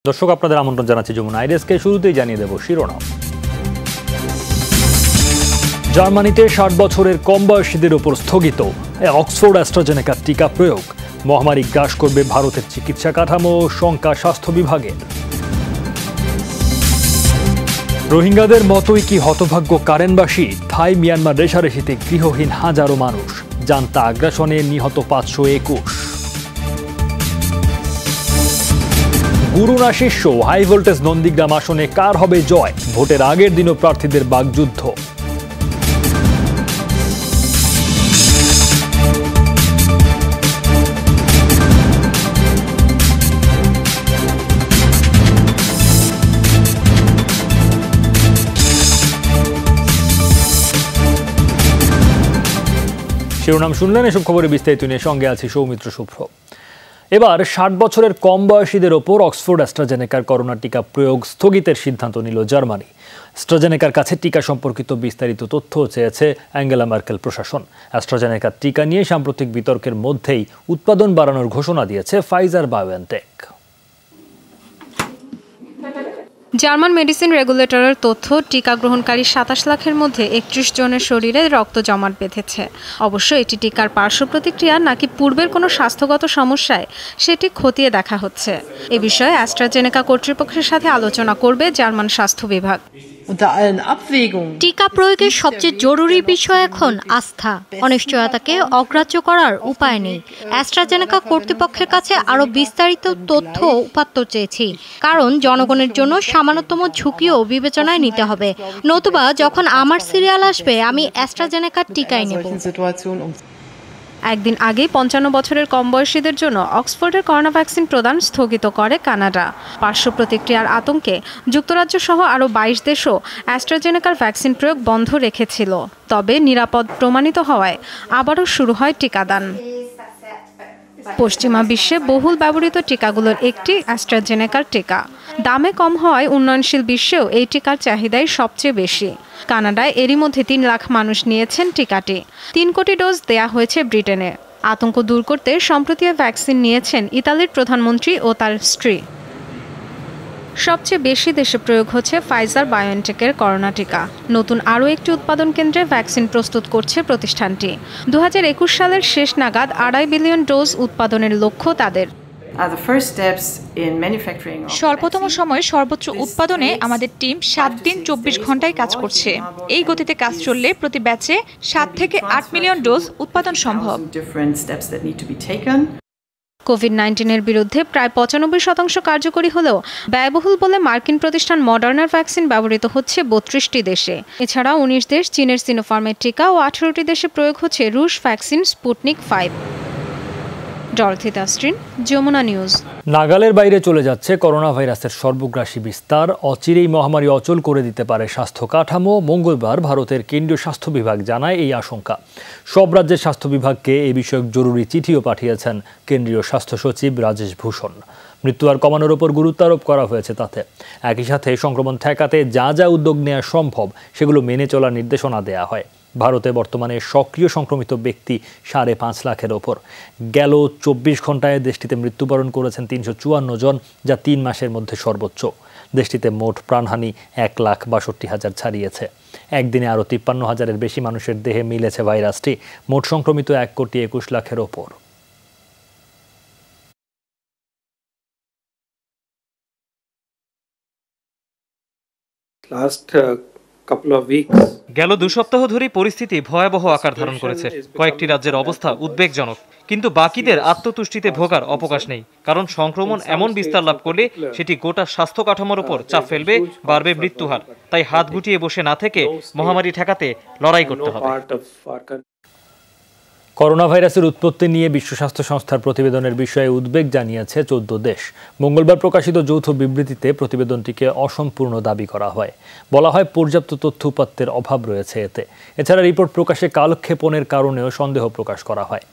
দর্শক আপনাদের আমন্ত্রণ জানাচ্ছি যমুনা আইডেসকে। শুরুতেই জানিয়ে দেব শিরোনাম। জার্মানিতে 60 বছরের কম বয়সীদের উপর স্থগিত অক্সফোর্ড অ্যাস্ট্রাজেনেকা টিকা প্রয়োগ। মহামারী গ্রাস করবে ভারতের চিকিৎসা কাঠামো, শঙ্কা স্বাস্থ্য বিভাগের। রোহিঙ্গাদের মতোই কি হতভাগ্য কারেনবাসী? থাই মিয়ানমার রেশারেশিতে গৃহহীন হাজারো মানুষ। জান্তা আগ্রাসনে নিহত 521। গুরু না শিষ্য, হাই ভোল্টেজ নন্দীগ্রাম আসনে কার হবে জয়? ভোটের আগের দিনও প্রার্থীদের বাগযুদ্ধ। শিরোনাম শুনলেন, এসব খবরে বিস্তারিত নিয়ে সঙ্গে আছি সৌমিত্র শুভ্র। এবার 60 বছরের কম বয়সীদের ওপর অক্সফোর্ড অ্যাস্ট্রাজেনেকার করোনা টিকা প্রয়োগ স্থগিতের সিদ্ধান্ত নিল জার্মানি। অ্যাস্ট্রাজেনেকার কাছে টিকা সম্পর্কিত বিস্তারিত তথ্য চেয়েছে অ্যাঙ্গেলা মার্কেল প্রশাসন। অ্যাস্ট্রাজেনেকার টিকা নিয়ে সাম্প্রতিক বিতর্কের মধ্যেই উৎপাদন বাড়ানোর ঘোষণা দিয়েছে ফাইজার বায়োএনটেক। জার্মান মেডিসিন রেগুলেটরের তথ্য, টিকা গ্রহণকারী 27 লাখের মধ্যে 31 জনের শরীরে রক্ত জমাট বেঁধেছে। অবশ্য এটি টিকার পার্শ্ব প্রতিক্রিয়া নাকি পূর্বের কোনো স্বাস্থ্যগত সমস্যায় সেটি খতিয়ে দেখা হচ্ছে। এ বিষয়ে অ্যাস্ট্রাজেনেকা কর্তৃপক্ষের সাথে আলোচনা করবে জার্মান স্বাস্থ্য বিভাগ। টিকা প্রয়োগের সবচেয়ে জরুরি বিষয় এখন আস্থা। অনিশ্চয়তাকে অগ্রাহ্য করার উপায় নেই। অ্যাস্ট্রাজেনেকা কর্তৃপক্ষের কাছে আরও বিস্তারিত তথ্য উপাত্ত চেয়েছি, কারণ জনগণের জন্য সামান্যতম ঝুঁকিও বিবেচনায় নিতে হবে। নতুবা যখন আমার সিরিয়াল আসবে, আমি অ্যাস্ট্রাজেনেকার টিকাই নেব। একদিন আগে 55 বছরের কম বয়সীদের জন্য অক্সফোর্ডের করোনা ভ্যাকসিন প্রদান স্থগিত করে কানাডা। পার্শ্ব প্রতিক্রিয়ার আতঙ্কে যুক্তরাজ্য সহ আরও 22 দেশও অ্যাস্ট্রাজেনেকার ভ্যাকসিন প্রয়োগ বন্ধ রেখেছিল। তবে নিরাপদ প্রমাণিত হওয়ায় আবারও শুরু হয় টিকাদান। পশ্চিমা বিশ্বে বহুল ব্যবহৃত টিকাগুলোর একটি অ্যাস্ট্রাজেনেকার টিকা। দামে কম হওয়ায় উন্নয়নশীল বিশ্বেও এই টিকার চাহিদাই সবচেয়ে বেশি। কানাডায় এরই মধ্যে 3 লাখ মানুষ নিয়েছেন টিকাটি। 3 কোটি ডোজ দেয়া হয়েছে ব্রিটেনে। আতঙ্ক দূর করতে সম্প্রতি ভ্যাকসিন নিয়েছেন ইতালির প্রধানমন্ত্রী ও তার স্ত্রী। সবচেয়ে বেশি দেশে প্রয়োগ হচ্ছে ফাইজার বায়োএনটেকের করোনা টিকা। নতুন আরও একটি উৎপাদন কেন্দ্রে ভ্যাকসিন প্রস্তুত করছে প্রতিষ্ঠানটি। 2021 সালের শেষ নাগাদ 2.5 বিলিয়ন ডোজ উৎপাদনের লক্ষ্য তাদের। স্বল্পতম সময়ে সর্বোচ্চ উৎপাদনে আমাদের টিম 7 দিন 24 ঘন্টায় কাজ করছে। এই গতিতে কাজ চললে প্রতি ব্যাচে 7 থেকে 8 মিলিয়ন ডোজ উৎপাদন সম্ভব। কোভিড-19-এর বিরুদ্ধে প্রায় 95% কার্যকরী হলেও ব্যয়বহুল বলে মার্কিন প্রতিষ্ঠান মডার্নার ভ্যাকসিন ব্যবহৃত হচ্ছে 32টি দেশে। এছাড়াও 19 দেশ চীনের সিনোফার্মের টিকা ও 18টি দেশে প্রয়োগ হচ্ছে রুশ vaccine Sputnik 5। Dorothy Tasrin, Jamuna news. নাগালের বাইরে চলে যাচ্ছে করোনা ভাইরাসের সর্বগ্রাসী বিস্তার। অচিরেই মহামারী অচল করে দিতে পারে স্বাস্থ্য কাঠামো। মঙ্গলবার ভারতের কেন্দ্রীয় স্বাস্থ্য বিভাগ জানায় এই আশঙ্কা। সব রাজ্যের স্বাস্থ্য বিভাগকে এ বিষয়ক জরুরি চিঠিও পাঠিয়েছেন কেন্দ্রীয় স্বাস্থ্য সচিব রাজেশ ভূষণ। মৃত্যুহার কমানোর ওপর গুরুত্ব আরোপ করা হয়েছে তাতে। একই সাথে সংক্রমণ ঠেকাতে যা যা উদ্যোগ নেওয়া সম্ভব সেগুলো মেনে চলার নির্দেশনা দেয়া হয়। ভারতে বর্তমানে সক্রিয় সংক্রমিত ব্যক্তি 5.5 লাখের ওপর। গেল 24 ঘন্টায় দেশটিতে মৃত্যুবরণ করেছেন 354 জন, যা 3 মাসের মধ্যে সর্বোচ্চ। দেশটিতে মোট প্রাণহানি 1,62,000 ছাড়িয়েছে। একদিনে আরও 53,000-এর বেশি মানুষের দেহে মিলেছে ভাইরাসটি। মোট সংক্রমিত 1,21 লাখের ওপর। গেল 2 সপ্তাহ ধরেই পরিস্থিতি ভয়াবহ আকার ধারণ করেছে। কয়েকটি রাজ্যের অবস্থা উদ্বেগজনক, কিন্তু বাকিদের আত্মতুষ্টিতে ভোগার অবকাশ নেই। কারণ সংক্রমণ এমন বিস্তার লাভ করলে সেটি গোটা স্বাস্থ্য কাঠামোর উপর চাপ ফেলবে, বাড়বে মৃত্যুহার। তাই হাত গুটিয়ে বসে না থেকে মহামারী ঠেকাতে লড়াই করতে হবে। করোনা ভাইরাসের উৎপত্তি নিয়ে বিশ্ব স্বাস্থ্য সংস্থার প্রতিবেদনের বিষয়ে উদ্বেগ জানিয়েছে 14 দেশ। মঙ্গলবার প্রকাশিত যৌথ বিবৃতিতে প্রতিবেদনটিকে অসম্পূর্ণ দাবি করা হয়। বলা হয় পর্যাপ্ত তথ্য উপাত্তের অভাব রয়েছে এতে। এছাড়া রিপোর্ট প্রকাশে কালক্ষেপণের কারণেও সন্দেহ প্রকাশ করা হয়।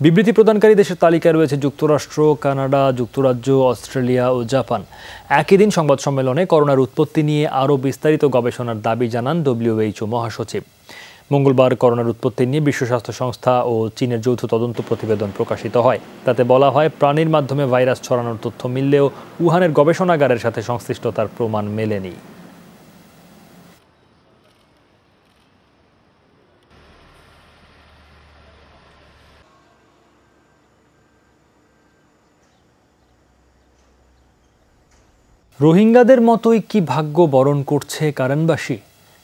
বিবৃতি প্রদানকারী দেশের তালিকায় রয়েছে যুক্তরাষ্ট্র, কানাডা, যুক্তরাজ্য, অস্ট্রেলিয়া ও জাপান। একই দিন সংবাদ সম্মেলনে করোনার উৎপত্তি নিয়ে আরও বিস্তারিত গবেষণার দাবি জানান WHO মহাসচিব। মঙ্গলবার করোনার উৎপত্তি নিয়ে বিশ্ব স্বাস্থ্য সংস্থা ও চীনের যৌথ তদন্ত প্রতিবেদন প্রকাশিত হয়। তাতে বলা হয়, প্রাণীর মাধ্যমে ভাইরাস ছড়ানোর তথ্য মিললেও উহানের গবেষণাগারের সাথে সংশ্লিষ্টতার প্রমাণ মেলেনি। রোহিঙ্গাদের মতোই কি ভাগ্য বরণ করছে কারেনবাসী?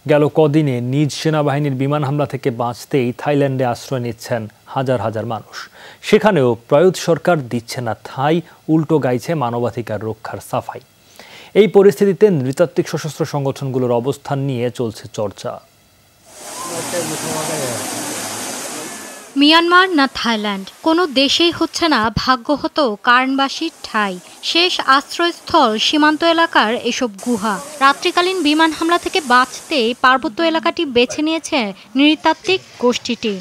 গেল কদিনে নিজ সেনাবাহিনীর বিমান হামলা থেকে বাঁচতেই থাইল্যান্ডে আশ্রয় নিচ্ছেন হাজার হাজার মানুষ। সেখানেও প্রয়াত সরকার দিচ্ছে না ঠাঁই, উল্টো গাইছে মানবাধিকার রক্ষার সাফাই। এই পরিস্থিতিতে নৃতাত্ত্বিক সশস্ত্র সংগঠনগুলোর অবস্থান নিয়ে চলছে চর্চা। মিয়ানমার না থাইল্যান্ড, কোনো দেশেই হচ্ছে না ভাগ্য হতো কারেনবাসীর ঠাঁই। শেষ আশ্রয়স্থল সীমান্ত এলাকার এসব গুহা। রাত্রিকালীন বিমান হামলা থেকে বাঁচতে পার্বত্য এলাকাটি বেছে নিয়েছে নৃতাত্ত্বিক গোষ্ঠীটি।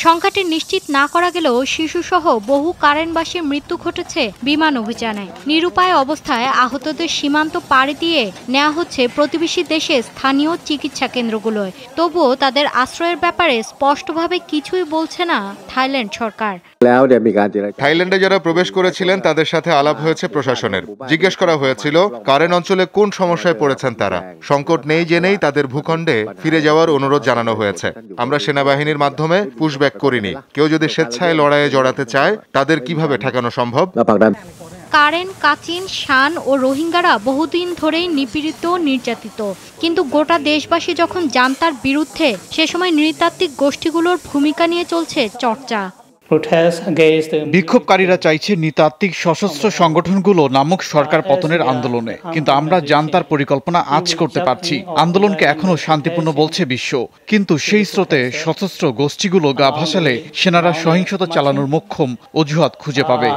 সংখ্যাটি নিশ্চিত না করা গেলেও শিশুসহ বহু কারেনবাসীর মৃত্যু ঘটেছে বিমান অভিযানে। নিরুপায় অবস্থায় আহতদের সীমান্ত পাড়ি দিয়ে নেওয়া হচ্ছে প্রতিবেশী দেশে স্থানীয় চিকিৎসা কেন্দ্রগুলোয়। তবুও তাদের আশ্রয়ের ব্যাপারে স্পষ্টভাবে কিছুই বলছে না থাইল্যান্ড সরকার। থাইল্যান্ডে যারা প্রবেশ করেছিলেন তাদের সাথে আলাপ হয়েছে প্রশাসনের। জিজ্ঞেস করা হয়েছিল কারেন অঞ্চলে কোন সমস্যায় পড়েছেন তারা। সংকট নেই জেনেই তাদের ভূখণ্ডে ফিরে যাওয়ার অনুরোধ জানানো হয়েছে। আমরা সেনাবাহিনীর মাধ্যমে পুশব্যাক করিনি। কেউ যদি স্বেচ্ছায় লড়াইয়ে জড়াতে চায় তাদের কিভাবে ঠেকানো সম্ভব? কারেন, কাচিন, শান ও রোহিঙ্গারা বহুদিন ধরেই নিপীড়িত, নির্যাতিত। কিন্তু গোটা দেশবাসী যখন জান্তার বিরুদ্ধে, সে সময় নৃতাত্ত্বিক গোষ্ঠীগুলোর ভূমিকা নিয়ে চলছে চর্চা। বিক্ষোভকারীরা চাইছে নৃতাত্ত্বিক সশস্ত্র সংগঠনগুলো নামক সরকার পতনের আন্দোলনে, কিন্তু আমরা জান্তার পরিকল্পনা আজ করতে পারছি। আন্দোলনকে এখনো শান্তিপূর্ণ বলছে বিশ্ব, কিন্তু সেই স্রোতে সশস্ত্র গোষ্ঠীগুলো গা ভাসালে সেনারা সহিংসতা চালানোর মোক্ষম অজুহাত খুঁজে পাবে।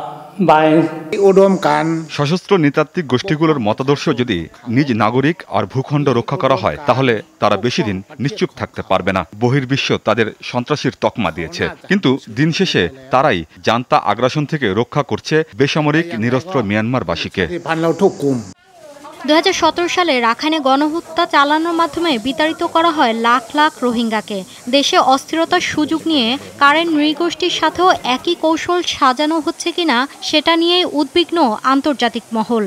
সশস্ত্র নৃতাত্ত্বিক গোষ্ঠীগুলোর মতাদর্শ যদি নিজ নাগরিক আর ভূখণ্ড রক্ষা করা হয়, তাহলে তারা বেশি দিন নিশ্চুপ থাকতে পারবে না। বহির্বিশ্ব তাদের সন্ত্রাসীর তকমা দিয়েছে, কিন্তু দিন শেষে তারাই জান্তা আগ্রাসন থেকে রক্ষা করছে বেসামরিক নিরস্ত্র মিয়ানমারবাসীকে। 2017 সালে রাখাইনে গণহত্যা চালানোর মাধ্যমে বিতাড়িত করা হয় লাখ লাখ রোহিঙ্গাকে। দেশে অস্থিরতার সুযোগ নিয়ে কারেন নৃগোষ্ঠীর সাথেও একই কৌশল সাজানো হচ্ছে কিনা সেটা নিয়েই উদ্বিগ্ন আন্তর্জাতিক মহল।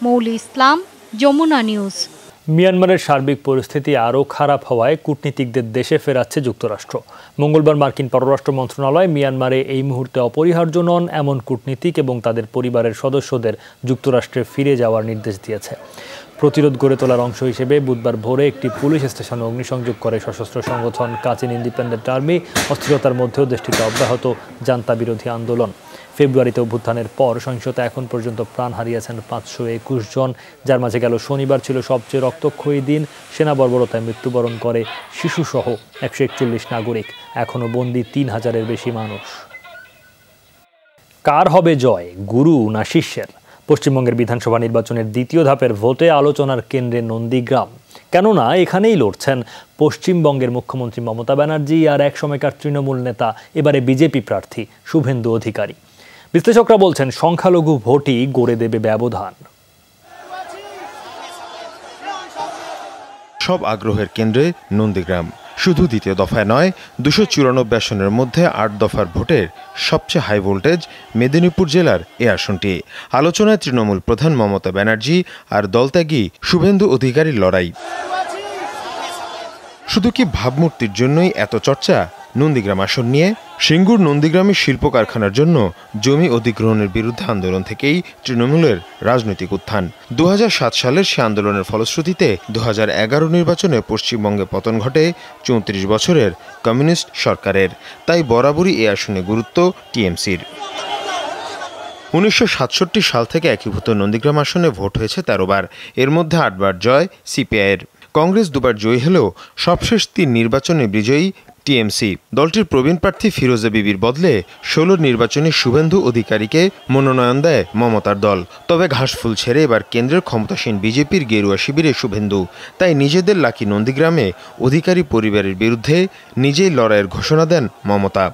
মৌলি ইসলাম, যমুনা নিউজ। মিয়ানমারের সার্বিক পরিস্থিতি আরও খারাপ হওয়ায় কূটনীতিকদের দেশে ফেরাচ্ছে যুক্তরাষ্ট্র। মঙ্গলবার মার্কিন পররাষ্ট্র মন্ত্রণালয় মিয়ানমারে এই মুহূর্তে অপরিহার্য নন এমন কূটনীতিক এবং তাদের পরিবারের সদস্যদের যুক্তরাষ্ট্রে ফিরে যাওয়ার নির্দেশ দিয়েছে। প্রতিরোধ গড়ে তোলার অংশ হিসেবে বুধবার ভোরে একটি পুলিশ স্টেশনে অগ্নিসংযোগ করে সশস্ত্র সংগঠন কাচিন ইন্ডিপেন্ডেন্ট আর্মি। অস্থিরতার মধ্যেও দেশটিতে অব্যাহত জান্তা বিরোধী আন্দোলন। ফেব্রুয়ারিতে অভ্যুত্থানের পর সহিংসতা এখন পর্যন্ত প্রাণ হারিয়েছেন 521 জন, যার মাঝে গেল শনিবার ছিল সবচেয়ে রক্তক্ষয়ী দিন। সেনা বর্বরতায় মৃত্যুবরণ করে শিশুসহ 141 নাগরিক। এখনও বন্দী 3000-এর বেশি মানুষ। কার হবে জয়, গুরু না শিষ্যের? পশ্চিমবঙ্গের বিধানসভা নির্বাচনের দ্বিতীয় ধাপের ভোটে আলোচনার কেন্দ্রে নন্দীগ্রাম। কেননা এখানেই লড়ছেন পশ্চিমবঙ্গের মুখ্যমন্ত্রী মমতা ব্যানার্জি আর এক সময়কার তৃণমূল নেতা, এবারে বিজেপি প্রার্থী শুভেন্দু অধিকারী। বিশ্লেষকরা বলছেন সংখ্যালঘু ভোটই গড়ে দেবে ব্যবধান। সব আগ্রহের কেন্দ্রে নন্দীগ্রাম। শুধু দ্বিতীয় দফায় নয়, 294 আসনের মধ্যে 8 দফার ভোটের সবচেয়ে হাই ভোল্টেজ মেদিনীপুর জেলার এ আসনটি। আলোচনায় তৃণমূল প্রধান মমতা ব্যানার্জি আর দলত্যাগী শুভেন্দু অধিকারীর লড়াই। শুধু কি ভাবমূর্তির জন্যই এত চর্চা নন্দীগ্রাম আসন নিয়ে? সিঙ্গুর নন্দীগ্রামের শিল্প কারখানার জন্য জমি অধিগ্রহণের বিরুদ্ধে আন্দোলন থেকেই তৃণমূলের রাজনৈতিক উত্থান। 2007 সালের সে আন্দোলনের ফলশ্রুতিতে 2011 নির্বাচনে পশ্চিমবঙ্গে পতন ঘটে 34 বছরের কমিউনিস্ট সরকারের। তাই বরাবরই এ আসনে গুরুত্ব টিএমসির। 1967 সাল থেকে একীভূত নন্দীগ্রাম আসনে ভোট হয়েছে 13 বার, এর মধ্যে 8 বার জয় সিপিআইয়ের। কংগ্রেস 2 বার জয়ী হলেও সবশেষ 3 নির্বাচনে বিজয়ী টিএমসি। দলটির প্রবীণ প্রার্থী ফিরোজা বিবির বদলে 16 নির্বাচনে শুভেন্দু অধিকারীকে মনোনয়ন দেয় মমতার দল। তবে ঘাসফুল ছেড়ে এবার কেন্দ্রের ক্ষমতাসীন বিজেপির গেরুয়া শিবিরে শুভেন্দু। তাই নিজেদের লাকি নন্দীগ্রামে অধিকারী পরিবারের বিরুদ্ধে নিজেই লড়াইয়ের ঘোষণা দেন মমতা।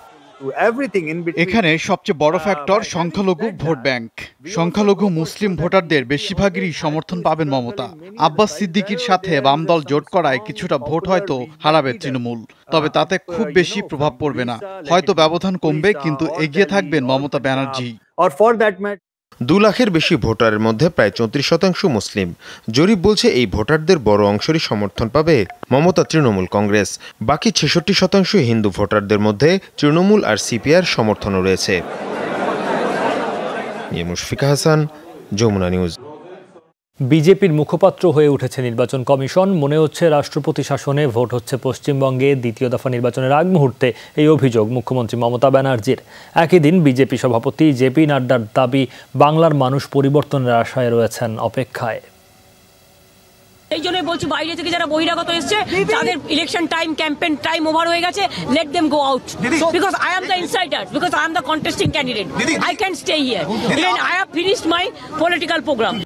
এখানে সবচেয়ে বড় ফ্যাক্টর সংখ্যালঘু ভোট ব্যাংক। সংখ্যালঘু মুসলিম ভোটারদের বেশিরভাগেরই সমর্থন পাবেন মমতা। আব্বাস সিদ্দিকীর সাথে বাম দল জোট করায় কিছুটা ভোট হয়তো হারাবে তৃণমূল, তবে তাতে খুব বেশি প্রভাব পড়বে না। হয়তো ব্যবধান কমবে, কিন্তু এগিয়ে থাকবেন মমতা ব্যানার্জি। 2 লাখের বেশি ভোটারের মধ্যে প্রায় 34% মুসলিম। জরিপ বলছে এই ভোটারদের বড় অংশেরই সমর্থন পাবে মমতা তৃণমূল কংগ্রেস। বাকি 66% হিন্দু ভোটারদের মধ্যে তৃণমূল আর সিপিআর সমর্থনও রয়েছে। মুশফিকা হাসান, যমুনা নিউজ। বিজেপির মুখপাত্র হয়ে উঠেছে নির্বাচন কমিশন। মনে হচ্ছে রাষ্ট্রপতি শাসনে ভোট হচ্ছে পশ্চিমবঙ্গে দ্বিতীয় দফা নির্বাচনের আগ মুহূর্তে, এই অভিযোগ মুখ্যমন্ত্রী মমতা ব্যানার্জির। একই দিন বিজেপি সভাপতি জেপি নাড্ডার দাবি, বাংলার মানুষ পরিবর্তনের আশায় রয়েছেন, অপেক্ষায়। এই জন্যই বলছি, বাইরে থেকে যারা বহিরাগত এসছে তাদের election time, campaign time over হয়ে গেছে। Let them go out, because I am the insider, because I am the contesting candidate. I can stay here, even I have finished my political program.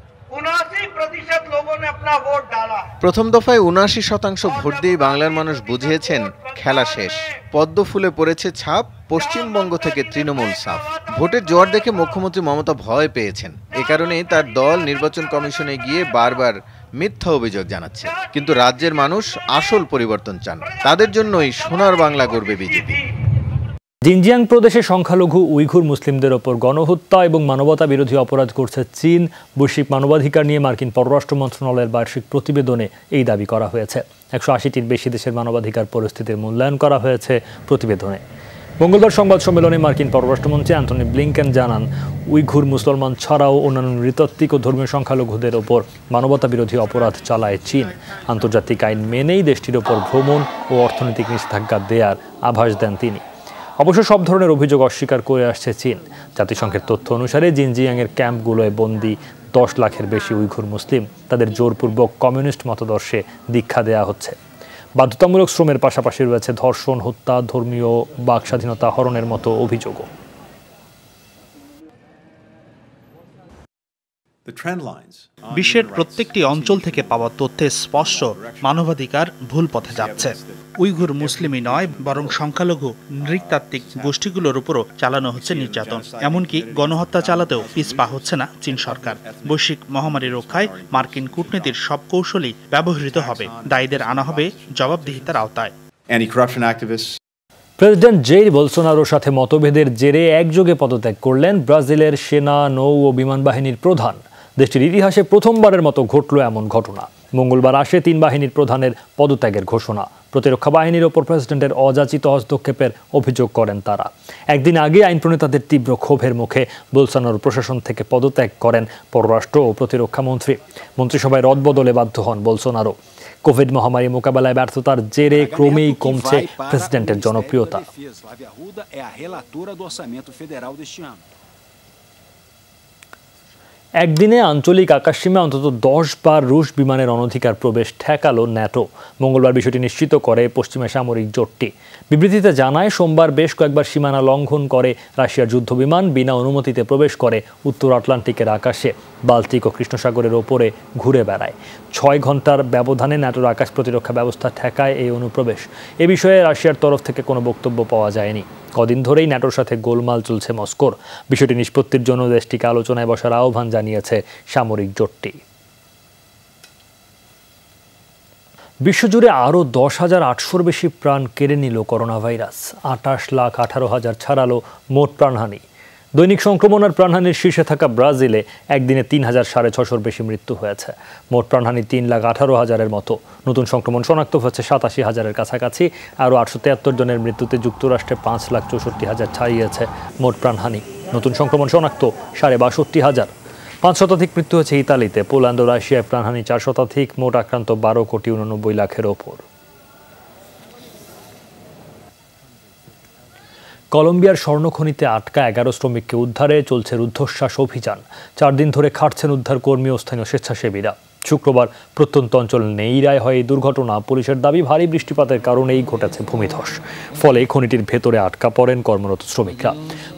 প্রথম দফায় 79% vote দিয়ে বাংলার মানুষ বুঝিয়েছেন খেলা শেষ। পদ্ম ফুলে পড়েছে ছাপ, পশ্চিমবঙ্গ থেকে তৃণমূল সাফ। ভোটের জোয়ার দেখে মুখ্যমন্ত্রী মমতা ভয় পেয়েছেন। এ কারণেই তার দল নির্বাচন কমিশনে গিয়ে বারবার মিথ্যা অভিযোগ জানাচ্ছে। কিন্তু রাজ্যের মানুষ আসল পরিবর্তন চান, তাদের জন্যই সোনার বাংলা গড়বে বিজেপি। জিনজিয়াং প্রদেশে সংখ্যালঘু উইঘুর মুসলিমদের ওপর গণহত্যা এবং মানবতা বিরোধী অপরাধ করছে চীন। বৈশ্বিক মানবাধিকার নিয়ে মার্কিন পররাষ্ট্র মন্ত্রণালয়ের বার্ষিক প্রতিবেদনে এই দাবি করা হয়েছে। 180টির বেশি দেশের মানবাধিকার পরিস্থিতির মূল্যায়ন করা হয়েছে প্রতিবেদনে। মঙ্গলবার সংবাদ সম্মেলনে মার্কিন পররাষ্ট্রমন্ত্রী অ্যান্টনি ব্লিংকেন জানান, উইঘুর মুসলমান ছাড়াও অন্যান্য নৃতাত্ত্বিক ও ধর্মীয় সংখ্যালঘুদের ওপর মানবতা বিরোধী অপরাধ চালায় চীন। আন্তর্জাতিক আইন মেনেই দেশটির ওপর ভ্রমণ ও অর্থনৈতিক নিষেধাজ্ঞা দেওয়ার আভাস দেন তিনি। অবশ্য সব ধরনের অভিযোগ অস্বীকার করে আসছে চীন। জাতিসংঘের তথ্য অনুসারে জিনজিয়াংয়ের ক্যাম্পগুলোয় বন্দী 10 লাখের বেশি উইঘুর মুসলিম। তাদের জোরপূর্বক কমিউনিস্ট মতাদর্শে দীক্ষা দেওয়া হচ্ছে। বাধ্যতামূলক শ্রমের পাশাপাশি রয়েছে ধর্ষণ, হত্যা, ধর্মীয় বাক স্বাধীনতা হরণের মতো অভিযোগও। বিশ্বের প্রত্যেকটি অঞ্চল থেকে পাওয়া তথ্যে স্পষ্ট মানবাধিকার ভুল পথে যাচ্ছে। উইঘুর মুসলিমই নয়, বরং সংখ্যালঘু নৃতাত্ত্বিক গোষ্ঠীগুলোর উপরও চালানো হচ্ছে নির্যাতন। এমনকি গণহত্যা চালাতেও পিছপা হচ্ছে না চীন সরকার। বৈশ্বিক মহামারী রক্ষায় মার্কিন কূটনীতির সব কৌশলই ব্যবহৃত হবে। দায়ীদের আনা হবে জবাবদিহিতার আওতায়। প্রেসিডেন্ট জেইর বোলসোনারোর সাথে মতভেদের জেরে একযোগে পদত্যাগ করলেন ব্রাজিলের সেনা, নৌ ও বিমান বাহিনীর প্রধান। দেশটির ইতিহাসে প্রথমবারের মতো ঘটল এমন ঘটনা। মঙ্গলবার আসে 3 বাহিনীর প্রধানের পদত্যাগের ঘোষণা। প্রতিরক্ষা বাহিনীর ওপর প্রেসিডেন্টের অযাচিত হস্তক্ষেপের অভিযোগ করেন তারা। একদিন আগে আইন প্রণেতাদের তীব্র ক্ষোভের মুখে বোলসোনারো প্রশাসন থেকে পদত্যাগ করেন পররাষ্ট্র ও প্রতিরক্ষা মন্ত্রী। মন্ত্রিসভায় রদবদলে বাধ্য হন বোলসোনারো। কোভিড মহামারী মোকাবেলায় ব্যর্থতার জেরে ক্রমেই কমছে প্রেসিডেন্টের জনপ্রিয়তা। একদিনে আঞ্চলিক আকাশসীমায় অন্তত 10 বার রুশ বিমানের অনধিকার প্রবেশ ঠেকালো ন্যাটো। মঙ্গলবার বিষয়টি নিশ্চিত করে পশ্চিমা সামরিক জোটটি। বিবৃতিতে জানায়, সোমবার বেশ কয়েকবার সীমানা লঙ্ঘন করে রাশিয়ার যুদ্ধবিমান বিনা অনুমতিতে প্রবেশ করে উত্তর আটলান্টিকের আকাশে, বাল্টিক ও কৃষ্ণসাগরের ওপরে ঘুরে বেড়ায়। 6 ঘন্টার ব্যবধানে ন্যাটোর আকাশ প্রতিরক্ষা ব্যবস্থা ঠেকায় এই অনুপ্রবেশ। এ বিষয়ে রাশিয়ার তরফ থেকে কোনো বক্তব্য পাওয়া যায়নি। কদিন ধরেই ন্যাটোর সাথে গোলমাল চলছে মস্কোর। বিষয়টি নিষ্পত্তির জন্য দেশটিকে আলোচনায় বসার আহ্বান জানিয়েছে সামরিক জোটটি। বিশ্বজুড়ে আরও 10,800-র বেশি প্রাণ কেড়ে নিল করোনা ভাইরাস। 28,18,000 ছাড়ালো মোট প্রাণহানি। দৈনিক সংক্রমণ আর প্রাণহানির শীর্ষে থাকা ব্রাজিলে একদিনে 3,650-র বেশি মৃত্যু হয়েছে। মোট প্রাণহানি 3,18,000-এর মতো। নতুন সংক্রমণ শনাক্ত হচ্ছে 87,000-এর কাছাকাছি। আরও 873 জনের মৃত্যুতে যুক্তরাষ্ট্রে 5,64,000 ছাড়িয়েছে মোট প্রাণহানি। নতুন সংক্রমণ শনাক্ত 62,500। 5 শতাধিক মৃত্যু হয়েছে ইতালিতে। পোল্যান্ড ও রাশিয়ায় প্রাণহানি 4 শতাধিক। মোট আক্রান্ত 12,89,00,000-এর ওপর। কলম্বিয়ার স্বর্ণখনিতে আটকা 11 শ্রমিককে উদ্ধারে চলছে রুদ্ধশ্বাস অভিযান। 4 দিন ধরে খাটছেন উদ্ধারকর্মী ও স্থানীয় স্বেচ্ছাসেবীরা। শুক্রবার প্রত্যন্ত অঞ্চল নেইরায় হয় এই দুর্ঘটনা। পুলিশের দাবি, ভারী বৃষ্টিপাতের কারণেই ঘটেছে ভূমিধস। ফলে খনিটির ভেতরে আটকা পড়েন কর্মরত শ্রমিকরা।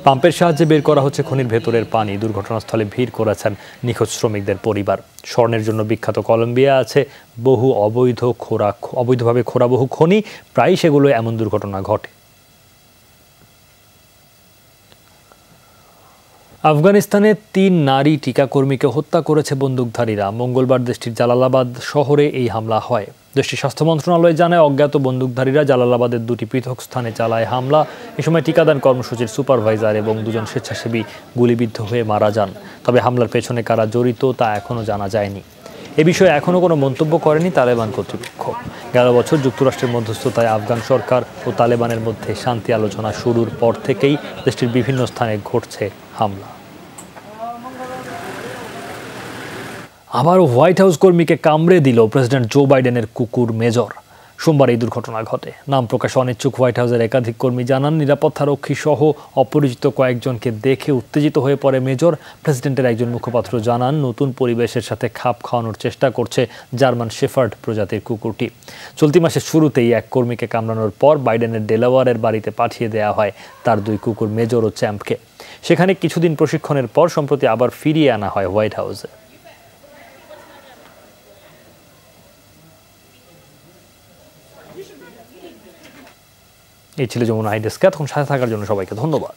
পাম্পের সাহায্যে বের করা হচ্ছে খনির ভেতরের পানি। দুর্ঘটনাস্থলে ভিড় করেছেন নিখোঁজ শ্রমিকদের পরিবার। স্বর্ণের জন্য বিখ্যাত কলম্বিয়া আছে বহু অবৈধভাবে খোঁড়া বহু খনি। প্রায়ই সেগুলো এমন দুর্ঘটনা ঘটে। আফগানিস্তানে ৩ নারী টিকাকর্মীকে হত্যা করেছে বন্দুকধারীরা। মঙ্গলবার দেশটির জালালাবাদ শহরে এই হামলা হয়। দেশটির স্বাস্থ্য মন্ত্রণালয় জানায়, অজ্ঞাত বন্দুকধারীরা জালালাবাদের 2টি পৃথক স্থানে চালায় হামলা। এ সময় টিকাদান কর্মসূচির সুপারভাইজার এবং 2জন স্বেচ্ছাসেবী গুলিবিদ্ধ হয়ে মারা যান। তবে হামলার পেছনে কারা জড়িত তা এখনও জানা যায়নি। এ বিষয়ে এখনও কোনো মন্তব্য করেনি তালেবান কর্তৃপক্ষ। গেল বছর যুক্তরাষ্ট্রের মধ্যস্থতায় আফগান সরকার ও তালেবানের মধ্যে শান্তি আলোচনা শুরুর পর থেকেই দেশটির বিভিন্ন স্থানে ঘটছে হামলা। আবারও হোয়াইট হাউস কর্মীকে কামড়ে দিল প্রেসিডেন্ট জো বাইডেনের কুকুর মেজর। সোমবার এই দুর্ঘটনা ঘটে। নাম প্রকাশে অনিচ্ছুক হোয়াইট হাউসের একাধিক কর্মী জানান, নিরাপত্তারক্ষী সহ অপরিচিত কয়েকজনকে দেখে উত্তেজিত হয়ে পড়ে মেজর। প্রেসিডেন্টের একজন মুখপাত্র জানান, নতুন পরিবেশের সাথে খাপ খাওয়ানোর চেষ্টা করছে জার্মান শেফার্ড প্রজাতির কুকুরটি। চলতি মাসের শুরুতেই এক কর্মীকে কামড়ানোর পর বাইডেনের ডেলাওয়ারের বাড়িতে পাঠিয়ে দেওয়া হয় তার 2 কুকুর মেজর ও চ্যাম্পকে। সেখানে কিছুদিন প্রশিক্ষণের পর সম্প্রতি আবার ফিরিয়ে আনা হয় হোয়াইট হাউসে। এই ছিল যমুনা আই ডেস্ক। এতক্ষণ সাথে থাকার জন্য সবাইকে ধন্যবাদ।